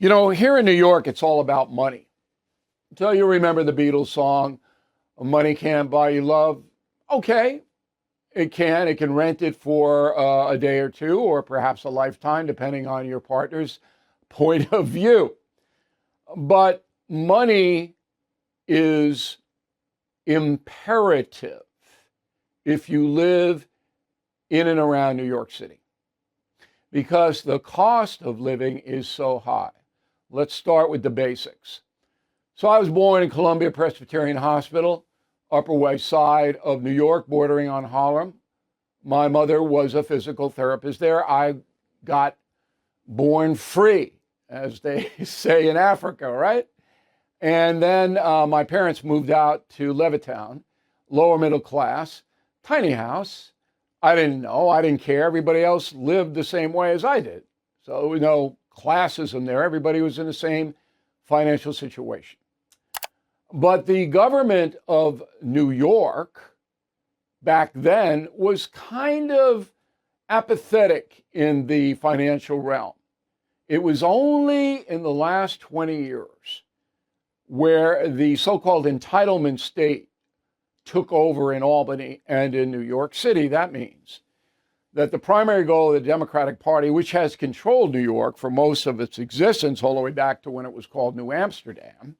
You know, here in New York, it's all about money. So you remember the Beatles song, Money Can't Buy You Love? Okay, it can. It can rent it for a day or two, or perhaps a lifetime, depending on your partner's point of view. But money is imperative if you live in and around New York City, because the cost of living is so high. Let's start with the basics. So I was born in Columbia Presbyterian Hospital, Upper West Side of New York, bordering on Harlem. My mother was a physical therapist there. I got born free, as they say in Africa, right? And then my parents moved out to Levittown, lower middle class, tiny house. I didn't know, I didn't care. Everybody else lived the same way as I did. So there was no classism there. Everybody was in the same financial situation. But the government of New York back then was kind of apathetic in the financial realm. It was only in the last 20 years where the so-called entitlement state took over in Albany and in New York City. That means that the primary goal of the Democratic Party, which has controlled New York for most of its existence, all the way back to when it was called New Amsterdam,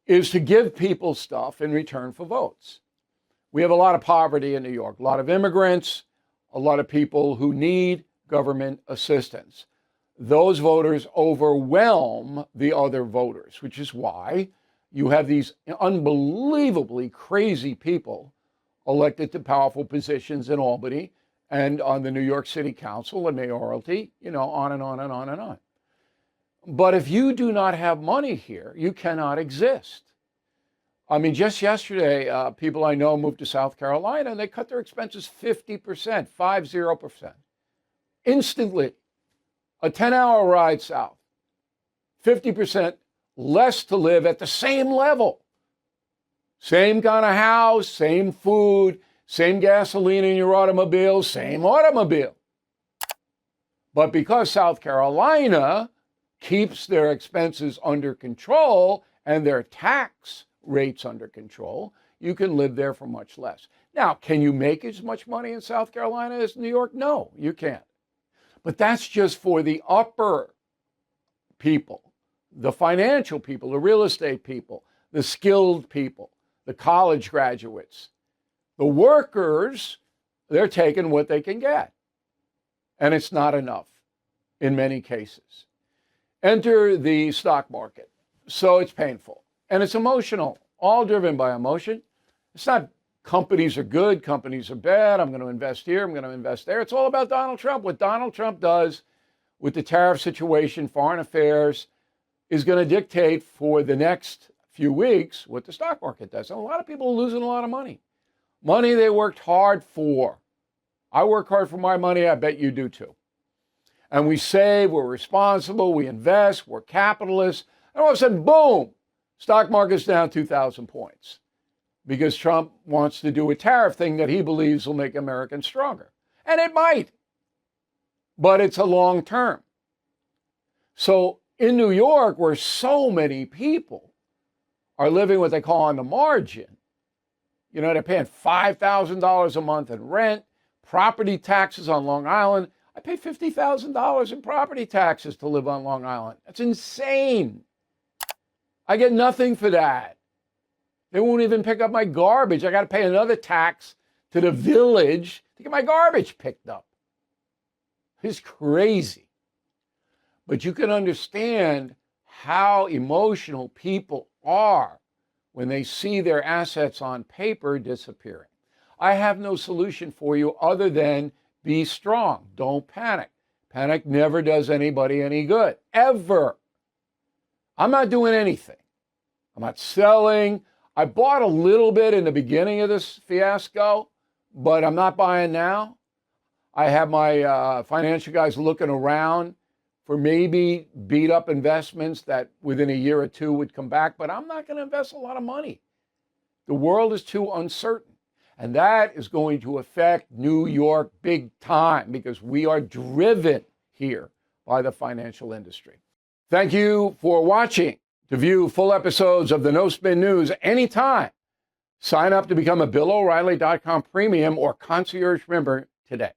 is to give people stuff in return for votes. We have a lot of poverty in New York, a lot of immigrants, a lot of people who need government assistance. Those voters overwhelm the other voters, which is why you have these unbelievably crazy people elected to powerful positions in Albany and on the New York City Council and mayoralty, on and on and on and on. But if you do not have money here, you cannot exist. I mean, just yesterday, people I know moved to South Carolina and they cut their expenses 50%, 50%. Instantly. A 10-hour ride south, 50% less to live at the same level. Same kind of house, same food, same gasoline in your automobile, same automobile. But because South Carolina keeps their expenses under control and their tax rates under control, you can live there for much less. Now, can you make as much money in South Carolina as New York? No, you can't. But that's just for the upper people, the financial people, the real estate people, the skilled people, the college graduates. The workers, they're taking what they can get. And it's not enough in many cases. Enter the stock market. So it's painful and it's emotional, all driven by emotion. It's not companies are good, companies are bad, I'm going to invest here, I'm going to invest there. It's all about Donald Trump. What Donald Trump does with the tariff situation, foreign affairs, is going to dictate for the next few weeks what the stock market does. And a lot of people are losing a lot of money. Money they worked hard for. I work hard for my money, I bet you do too. And we save, we're responsible, we invest, we're capitalists, and all of a sudden, boom, stock market's down 2,000 points. Because Trump wants to do a tariff thing that he believes will make Americans stronger. And it might, but it's a long term. So in New York, where so many people are living what they call on the margin, they're paying $5,000 a month in rent, property taxes on Long Island. I pay $50,000 in property taxes to live on Long Island. That's insane. I get nothing for that. They won't even pick up my garbage. I got to pay another tax to the village to get my garbage picked up. It's crazy. But you can understand how emotional people are when they see their assets on paper disappearing. I have no solution for you other than be strong. Don't panic. Panic never does anybody any good, ever. I'm not doing anything. I'm not selling. I bought a little bit in the beginning of this fiasco, but I'm not buying now. I have my financial guys looking around for maybe beat up investments that within a year or two would come back, but I'm not going to invest a lot of money. The world is too uncertain. And that is going to affect New York big time because we are driven here by the financial industry. Thank you for watching. To view full episodes of the No Spin News anytime, sign up to become a BillO'Reilly.com premium or concierge member today.